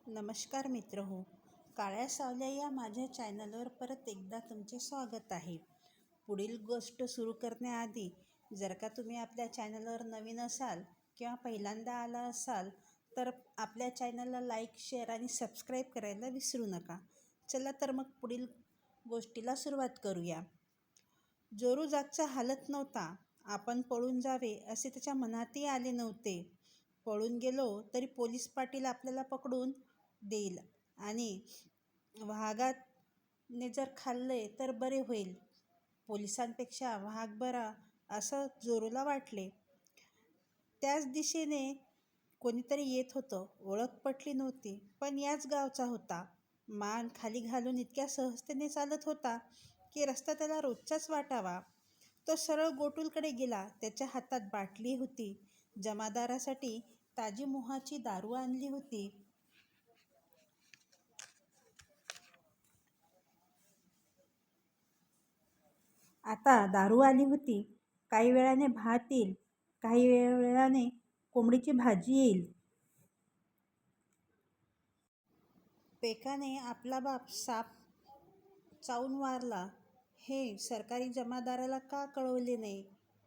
नमस्कार मित्र हो. काळ्या सावल्या या माझ्या चॅनलवर परत एकदा तुमचे स्वागत आहे. पुढील गोष्ट सुरू करण्याआधी जर का तुम्ही आपल्या चॅनलवर नवीन असाल किंवा पहिल्यांदा आला असाल तर आपल्या चॅनलला लाईक, शेअर आणि सबस्क्राईब करायला विसरू नका. चला तर मग पुढील गोष्टीला सुरुवात करूया. जोरू जागचा हालत नव्हता. आपण पळून जावे असे त्याच्या मनातही आले नव्हते. पळून गेलो तरी पोलीस पाटील आपल्याला पकडून देईल आणि वाघाने जर खाल्ले तर बरे होईल. पोलिसांपेक्षा वाघ बरा असं जोरूला वाटले. त्याच दिशेने कोणीतरी येत होतं. ओळख पटली नव्हती, पण याच गावचा होता. मान खाली घालून इतक्या सहजतेने चालत होता की रस्ता त्याला रोजचाच वाटावा. तो सरळ गोटूलकडे गेला. त्याच्या हातात बाटली होती. जमादारासाठी ताजी मोहाची दारू आणली होती. आता दारू आली होती. काही वेळाने भात येईल, काही वेळाने कोंबडीची भाजी येईल. पेकाने आपला बाप साप चावून वारला हे सरकारी जमादाराला का कळवले नाही?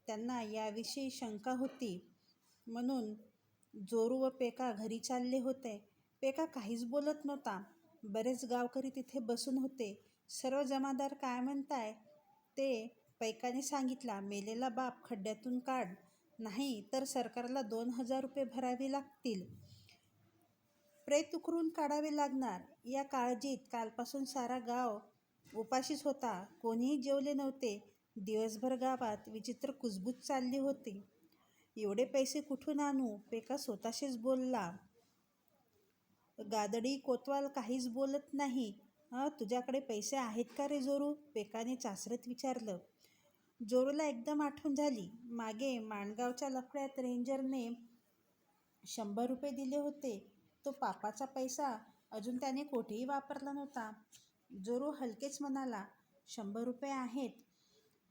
त्यांना याविषयी शंका होती. म्हणून जोरू व पेका घरी चालले होते. पेका काहीच बोलत नव्हता. बरेच गावकरी तिथे बसून होते. सर्व जमादार काय म्हणताय ते पैकाने सांगितला. मेलेला बाप खड्ड्यातून काढ, नाही तर सरकारला 2,000 रुपये भरावे लागतील. प्रेत उकरून काढावे लागणार. या काळजीत कालपासून सारा गाव उपाशीच होता. कोणीही जेवले नव्हते. दिवसभर गावात विचित्र कुजबूज चालली होती. एवढे पैसे कुठून आणू? पेका स्वतःशीच बोलला. गादडी कोतवाल काहीच बोलत नाही. तुझ्याकडे पैसे आहेत का रे जोरू? पेकाने चाचरत विचारलं. जोरूला एकदम आठवण झाली. मागे माणगावच्या लफड्यात रेंजरने 100 रुपये दिले होते. तो पापाचा पैसा अजून त्याने कोठेही वापरला नव्हता. जोरू हलकेच म्हणाला, 100 रुपये आहेत.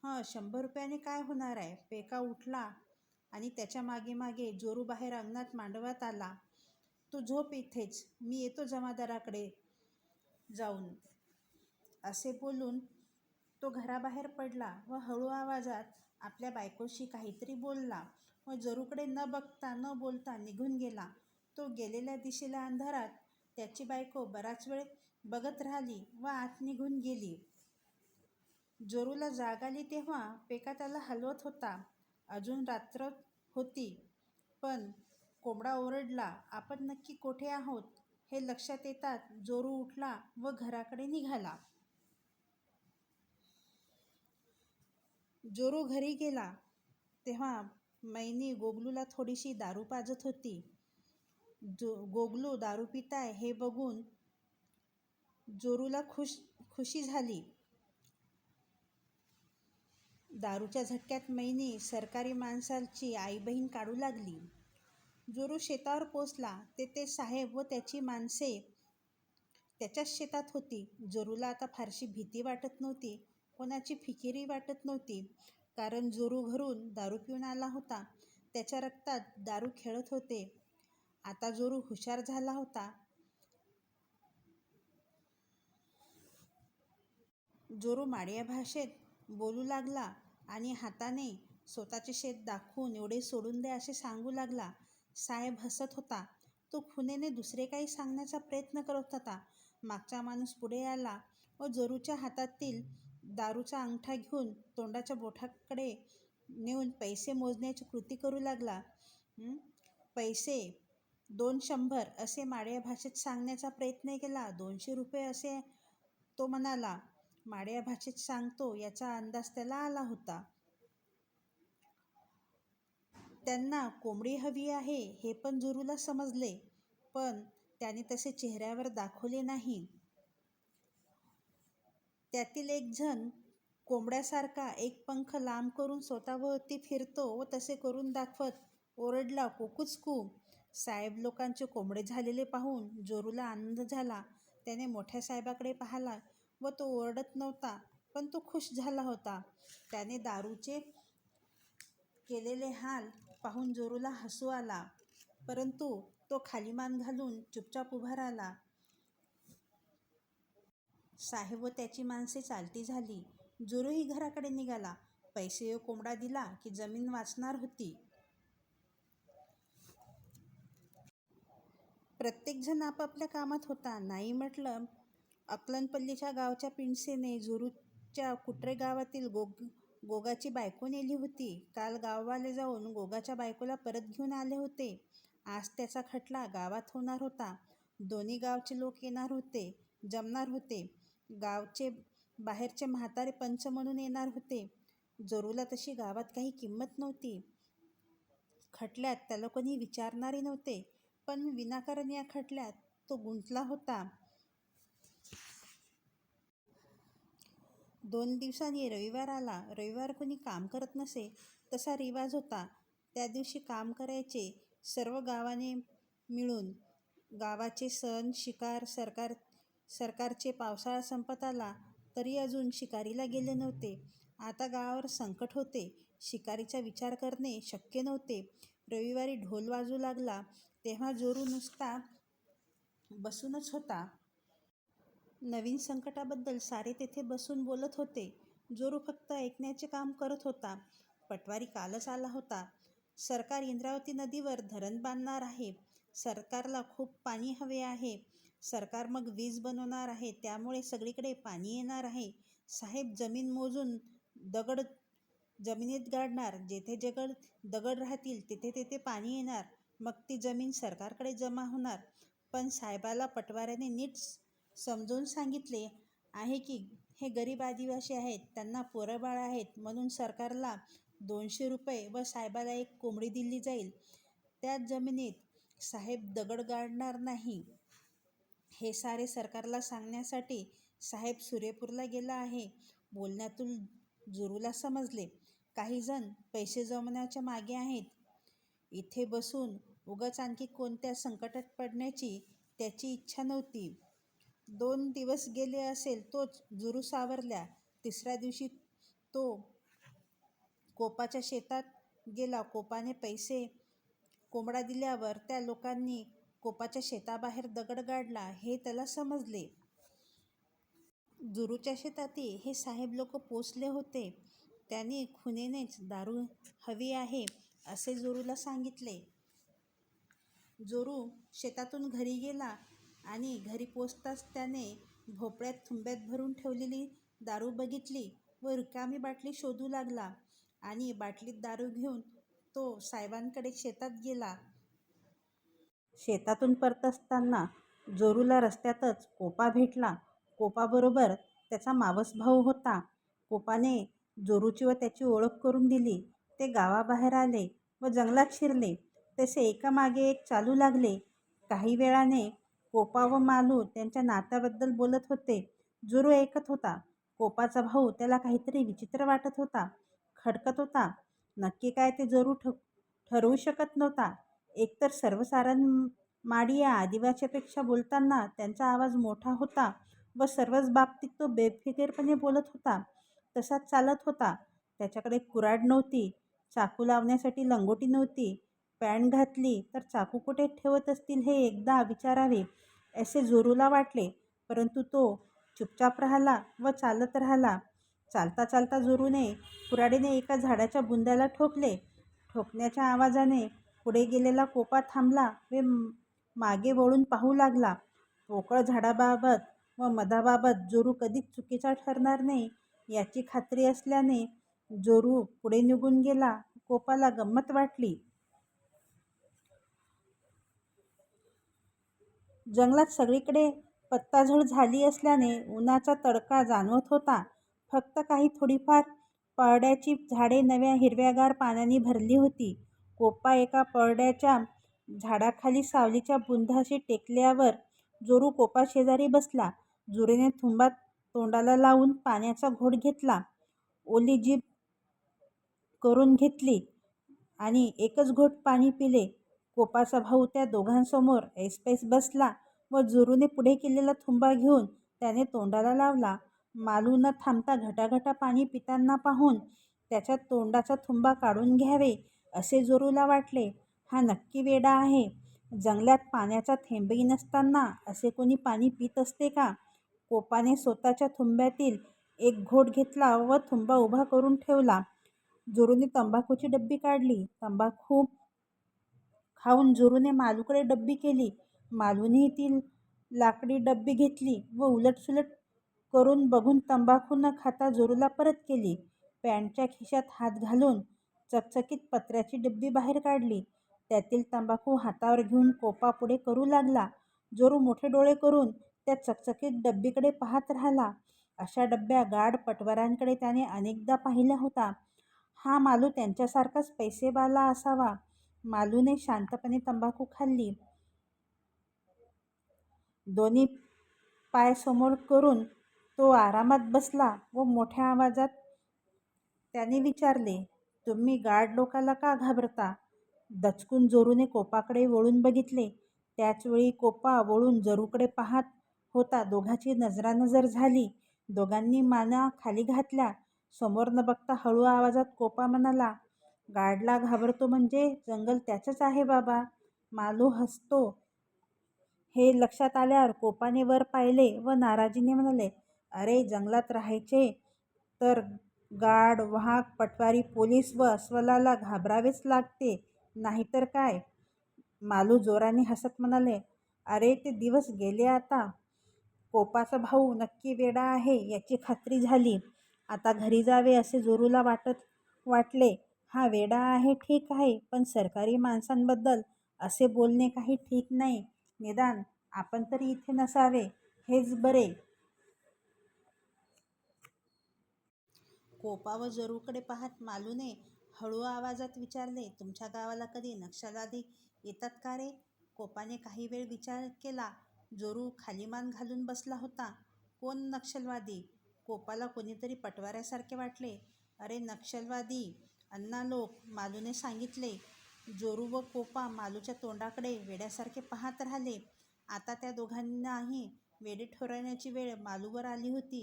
100 रुपयाने काय होणार आहे? पेका उठला आणि त्याच्या मागे मागे जोरू बाहेर अंगणात मांडवात आला. तू झोप इथेच, मी येतो जमादाराकडे जाऊन. असे बोलून तो घराबाहेर पडला व हळू आवाजात आपल्या बायकोशी काहीतरी बोलला व जोरूकडे न बघता न बोलता निघून गेला. तो गेलेल्या दिशेला अंधारात त्याची बायको बराच वेळ बघत राहिली व आत निघून गेली. जोरूला जाग आली तेव्हा पेका त्याला हलवत होता. अजून रात्र होती, पण कोंबडा ओरडला. आपण नक्की कोठे आहोत हे लक्षात येताच जोरू उठला व घराकडे निघाला. जोरू घरी गेला तेव्हा मैनी गोगलूला थोडीशी दारू पाजत होती. गोगलू दारू पिताय हे बघून जोरूला खुशी झाली. दारूच्या झटक्यात मैनी सरकारी माणसाची आई बहीण काढू लागली. जोरू शेतावर पोचला. तेथे साहेब व त्याची माणसे त्याच्याच शेतात होती. जोरूला आता फारशी भीती वाटत नव्हती. कोणाची फिकीरही वाटत नव्हती. कारण जोरू घरून दारू पिऊन आला होता. त्याच्या रक्तात दारू खेळत होते. आता जोरू हुशार झाला होता. जोरू माडिया भाषेत बोलू लागला आणि हाताने स्वतःचे शेत दाखवून एवढे सोडून दे असे सांगू लागला. साहेब हसत होता. तो खुनेने दुसरे काही सांगण्याचा प्रयत्न करत होता. मागचा माणूस पुढे आला व जोरूच्या हातातील दारूचा अंगठा घेऊन तोंडाच्या बोटाकडे नेऊन पैसे मोजण्याची कृती करू लागला. पैसे 200 असे माडिया भाषेत सांगण्याचा प्रयत्न केला. 200 रुपये असे तो म्हणाला. माडिया भाषेत सांगतो याचा अंदाज त्याला आला होता. त्यांना कोंबडी हवी आहे हे पण जोरूला समजले, पण त्याने तसे चेहऱ्यावर दाखवले नाही. त्यातील एक जण कोंबड्यासारखा एक पंख लांब करून स्वतःभोवती फिरतो व तसे करून दाखवत ओरडला, कुकुचकू. साहेब लोकांचे कोंबडे झालेले पाहून जोरूला आनंद झाला. त्याने मोठ्या साहेबाकडे पाहिला व तो ओरडत नव्हता, पण तो खुश झाला होता. त्याने दारूचे केलेले हाल पाहून जोरूला हसू आला, परंतु तो खाली मान घालून चुपचाप उभा राहिला. साहेब व त्याची माणसे चालती झाली. जोरूही घराकडे निघाला. पैसे व कोंबडा दिला की जमीन वाचणार होती. प्रत्येकजण आपापल्या कामात होता. नाही म्हटलं अक्कलपल्लीच्या गावच्या पिंडसेने जोरूच्या कुट्रे गावातील गोगाची बायको नेली होती. काल गाववाले जाऊन गोगाच्या बायकोला परत घेऊन आले होते. आज त्याचा खटला गावात होणार होता. दोन्ही गावचे लोक येणार होते, जमणार होते. गावचे बाहेरचे म्हातारे पंच म्हणून येणार होते. जोरूला तशी गावात काही किंमत नव्हती. खटल्यात त्याला कोणी विचारणारे नव्हते. पण विनाकारण या खटल्यात तो गुंतला होता. 2 दिवसांनी रविवार आला. रविवार कोणी काम करत नसे तसा रिवाज होता. त्या दिवशी काम करायचे सर्व गावाने मिळून. गावाचे सण, शिकार, सरकारचे पावसाळा संपत आला तरी अजून शिकारीला गेले नव्हते. आता गावावर संकट होते. शिकारीचा विचार करणे शक्य नव्हते. रविवारी ढोल वाजू लागला तेव्हा जोरू नुसता बसूनच होता. नवीन संकटाबद्दल सारे तेथे बसून बोलत होते. जोरू फक्त ऐकण्याचे काम करत होता. पटवारी कालच आला होता. सरकार इंद्रावती नदीवर धरण बांधणार आहे. सरकारला खूप पाणी हवे आहे. सरकार मग वीज बनवणार आहे. त्यामुळे सगळीकडे पाणी येणार आहे. साहेब जमीन मोजून दगड जमिनीत गाडणार. जेथे दगड राहतील तिथे तिथे पाणी येणार. मग ती जमीन सरकारकडे जमा होणार. पण साहेबाला पटवाऱ्याने नीट समजावून सांगितले आहे की हे गरीब आदिवासी आहेत, त्यांना पोरंबाळ आहेत, म्हणून सरकारला 200 रुपये व साहेबाला 1 कोंबडी दिली जाईल. त्या जमिनीत साहेब दगड गाडणार नाही. हे सारे सरकारला सांगण्यासाठी साहेब सूर्यपूरला गेला आहे. बोलण्यातून जोरूला समजले काही जण पैसे जमवण्याच्या मागे आहेत. इथे बसून उगाच आणखी कोणत्या संकटात पडण्याची त्याची इच्छा नव्हती. 2 दिवस गेले असेल तोच जोरू सावरल्या. तिसऱ्या दिवशी तो कोपाच्या शेतात गेला. कोपाने पैसे कोंबडा दिल्यावर त्या लोकांनी कोपाच्या शेताबाहेर दगड गाडला हे त्याला समजले. जोरूच्या शेतातही हे साहेब लोक पोचले होते. त्यांनी खुनेनेच दारू हवी आहे असे जोरूला सांगितले. जोरू शेतातून घरी गेला आणि घरी पोचताच त्याने भोपळ्यात थुंब्यात भरून ठेवलेली दारू बघितली व रिकामी बाटली शोधू लागला आणि बाटलीत दारू घेऊन तो साहेबांकडे शेतात गेला. शेतातून परत असताना जोरूला रस्त्यातच कोपा भेटला. कोपाबरोबर त्याचा मावस भाऊ होता. कोपाने जोरूची व त्याची ओळख करून दिली. ते गावाबाहेर आले व जंगलात शिरले. तसे एकामागे एक चालू लागले. काही वेळाने कोपा व मालू त्यांच्या नात्याबद्दल बोलत होते. जोरू ऐकत होता. कोपाचा भाऊ त्याला काहीतरी विचित्र वाटत होता, खडकत होता. नक्की काय ते जोरू ठरवू शकत नव्हता. एकतर सर्वसाधारण माडी या आदिवासीपेक्षा बोलताना त्यांचा आवाज मोठा होता व सर्वच बाबतीत तो बेफिकीरपणे बोलत होता. तसाच चालत होता. त्याच्याकडे कुऱ्हाड नव्हती. चाकू लावण्यासाठी लंगोटी नव्हती. पॅन्ट घातली तर चाकू कुठे ठेवत असतील हे एकदा विचारावे असे जोरूला वाटले. परंतु तो चुपचाप राहिला व चालत राहिला. चालता चालता जोरूने कुऱ्हाडीने एका झाडाच्या बुंद्याला ठोकले. ठोकण्याच्या आवाजाने पुढे गेलेला कोपा थांबला व मागे वळून पाहू लागला. पोकळ झाडाबाबत व मधाबाबत जोरू कधीच चुकीचा ठरणार नाही याची खात्री असल्याने जोरू पुढे निघून गेला. कोपाला गंमत वाटली. जंगलात सगळीकडे पत्ताझड झाली असल्याने उन्हाचा तडका जाणवत होता. फक्त काही थोडीफार परड्याची झाडे नव्या हिरव्यागार पानांनी भरली होती. कोपा एका परड्याच्या झाडाखाली सावलीच्या बुंधाशी टेकल्यावर जोरू कोपाशेजारी बसला. जोरूने थुंबा तोंडाला लावून पाण्याचा घोट घेतला. ओली जीभ करून घेतली आणि एकच घोट पाणी पिले. कोपाचा भाऊ त्या दोघांसमोर ऐसपैस बसला व जोरूने पुढे केलेला थुंबा घेऊन त्याने तोंडाला लावला. मालू न थांबता घटाघटा पाणी पिताना पाहून त्याच्या तोंडाचा थुंबा काढून घ्यावे असे जोरूला वाटले. हा नक्की वेडा आहे. जंगलात पाण्याचा थेंबही नसताना असे कोणी पाणी पित असते का? कोपाने स्वतःच्या थुंब्यातील एक घोट घेतला व थुंबा उभा करून ठेवला. जोरूने तंबाखूची डब्बी काढली. तंबाखू खाऊन जोरूने मालूकडे डब्बी केली. मालूने ती लाकडी डब्बी घेतली व उलटसुलट करून बघून तंबाखू न खाता जोरूला परत केली. पॅन्टच्या खिशात हात घालून चकचकीत पत्र्याची डब्बी बाहेर काढली. त्यातील तंबाखू हातावर घेऊन कोपा पुढे करू लागला. जोरू मोठे डोळे करून त्या चकचकीत डब्बीकडे पाहत राहिला. अशा डब्या गाड पटवाऱ्यांकडे त्याने अनेकदा पाहिल्या होता. हा मालू त्यांच्यासारखाच पैसेवाला असावा. मालूने शांतपणे तंबाखू खाल्ली. दोन्ही पाय समोर करून तो आरामात बसला व मोठ्या आवाजात त्याने विचारले, तुम्ही गाड लोकाला का घाबरता? दचकून जोरूने कोपाकडे वळून बघितले. त्याचवेळी कोपा वळून जोरूकडे पाहत होता. दोघांची नजरानजर झाली. दोघांनी माना खाली घातल्या. समोर न बघता हळू आवाजात कोपा म्हणाला, गाडला घाबरतो म्हणजे जंगल त्याचंच आहे बाबा. मालू हसतो हे लक्षात आल्यावर कोपाने वर पाहिले व नाराजीने म्हणाले, अरे जंगलात राहायचे तर गाड, वाघ, पटवारी, पोलीस व अस्वलाला घाबरावेच लागते, नाहीतर काय? मालू जोराने हसत म्हणाले, अरे ते दिवस गेले आता. कोपाचा भाऊ नक्की वेडा आहे याची खात्री झाली. आता घरी जावे असे जोरूला वाटले. हा वेडा आहे ठीक आहे, पण सरकारी माणसांबद्दल असे बोलणे काही ठीक नाही. निदान आपण तरी इथे नसावे हेच बरे. कोपा व जोरूकडे पाहत मालूने हळू आवाजात विचारले, तुमच्या गावाला कधी नक्षलवादी येतात का रे? कोपाने काही वेळ विचार केला. जोरू खाली मान घालून बसला होता. कोण नक्षलवादी? कोपाला कोणीतरी पटवाऱ्यासारखे वाटले. अरे नक्षलवादी अण्णा लोक, मालूने सांगितले. जोरू व कोपा मालूच्या तोंडाकडे वेड्यासारखे पाहत राहिले. आता त्या दोघांनाही वेडे ठरवण्याची वेळ मालूवर आली होती.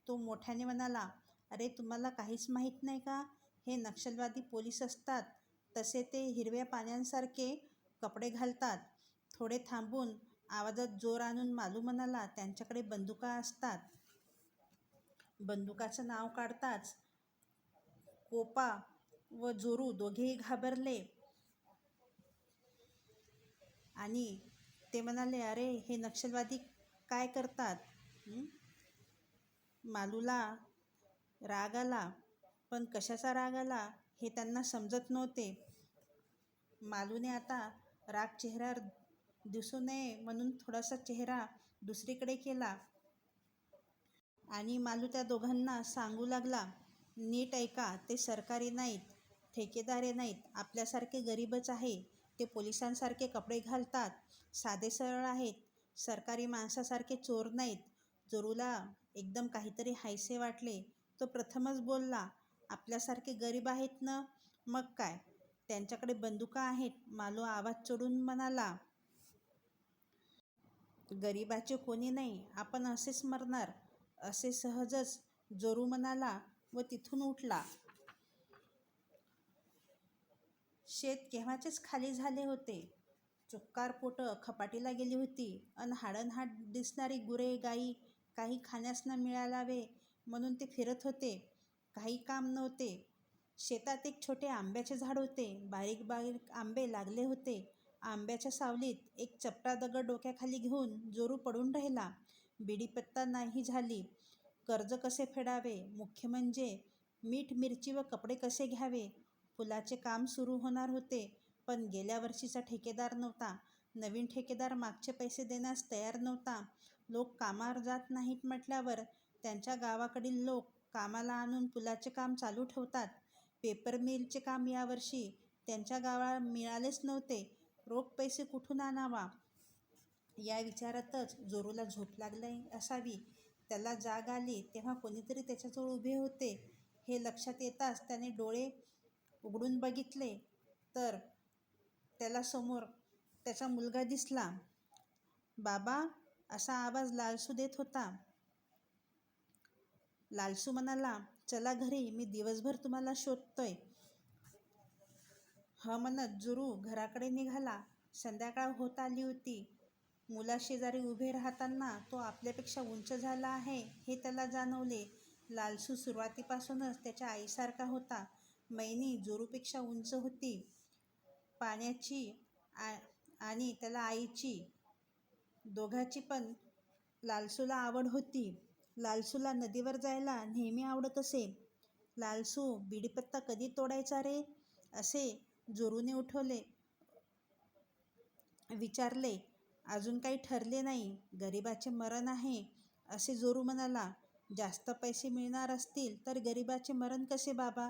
तो मोठ्याने म्हणाला, अरे तुम्हाला काहीच माहीत नाही का? हे नक्षलवादी पोलीस असतात. तसे ते हिरव्या पाण्यासारखे कपडे घालतात. थोडे थांबून आवाजात जोर आणून मालू म्हणाला, त्यांच्याकडे बंदुका असतात. बंदुकाचं नाव काढताच कोपा व जोरू दोघेही घाबरले आणि ते म्हणाले, अरे हे नक्षलवादी काय करतात? मालूला राग आला, पण कशाचा राग आला हे त्यांना समजत नव्हते. मालूने आता राग चेहऱ्यावर दिसू नये म्हणून थोडासा चेहरा दुसरीकडे केला आणि मालू त्या दोघांना सांगू लागला, नीट ऐका, ते सरकारी नाहीत, ठेकेदारे नाहीत, आपल्यासारखे गरीबच आहे. ते पोलिसांसारखे कपडे घालतात, साधे सरळ आहेत, सरकारी माणसासारखे चोर नाहीत. जोरूला एकदम काहीतरी हायसे वाटले. तो प्रथमच बोलला, आपल्यासारखे गरीब आहेत ना? मग काय, त्यांच्याकडे बंदुका आहेत. मालू आवाज चढून म्हणाला, गरीबाचे कोणी नाही, आपण असेच मरणार. असे सहजच जोरू म्हणाला व तिथून उठला. शेत केव्हाचेच खाली झाले होते. चुक्कार पोटं खपाटीला गेली होती अन हाडनहाट दिसणारी गुरे गाई काही खाण्यास न मिळालावे म्हणून ते फिरत होते. काही काम नव्हते. शेतात एक छोटे आंब्याचे झाड होते. बारीक बारीक आंबे लागले होते. आंब्याच्या सावलीत एक चपटा दगड डोक्याखाली घेऊन जोरू पडून राहिला. बिडीपत्ता नाही झाली. कर्ज कसे फेडावे, मुख्य म्हणजे मीठ मिरची व कपडे कसे घ्यावे. फुलाचे काम सुरू होणार होते, पण गेल्या वर्षीचा ठेकेदार नव्हता. नवीन ठेकेदार मागचे पैसे देण्यास तयार नव्हता. लोक कामावर जात नाहीत म्हटल्यावर त्यांच्या गावाकडील लोक कामाला आणून पुलाचे काम चालू ठेवतात. पेपर मिलचे काम यावर्षी त्यांच्या गावाला मिळालेच नव्हते. रोख पैसे कुठून आणावा या विचारातच जोरूला झोप लागली असावी. त्याला जाग आली तेव्हा कोणीतरी त्याच्याजवळ उभे होते. हे लक्षात येताच त्याने डोळे उघडून बघितले तर त्याला समोर त्याचा मुलगा दिसला. बाबा, असा आवाज लालसू देत होता. लालसू म्हणाला, चला घरी, मी दिवसभर तुम्हाला शोधतोय. म्हणत जोरू घराकडे निघाला. संध्याकाळ होत आली होती. मुलाशेजारी उभे राहताना तो आपल्यापेक्षा उंच झाला आहे हे त्याला जाणवले. लालसू सुरुवातीपासूनच त्याच्या आईसारखा होता. मैनी जोरूपेक्षा उंच होती. पाण्याची आणि त्याला आईची दोघांची पण लालसूला आवड होती. लालसूला नदीवर जायला नेहमी आवडत असे. लालसू, बीडीपत्ता कधी तोडायचा रे? असे जोरूने विचारले. अजून काही ठरले नाही. गरिबाचे मरण आहे, असे जोरू म्हणाला. जास्त पैसे मिळणार असतील तर गरिबाचे मरण कसे बाबा?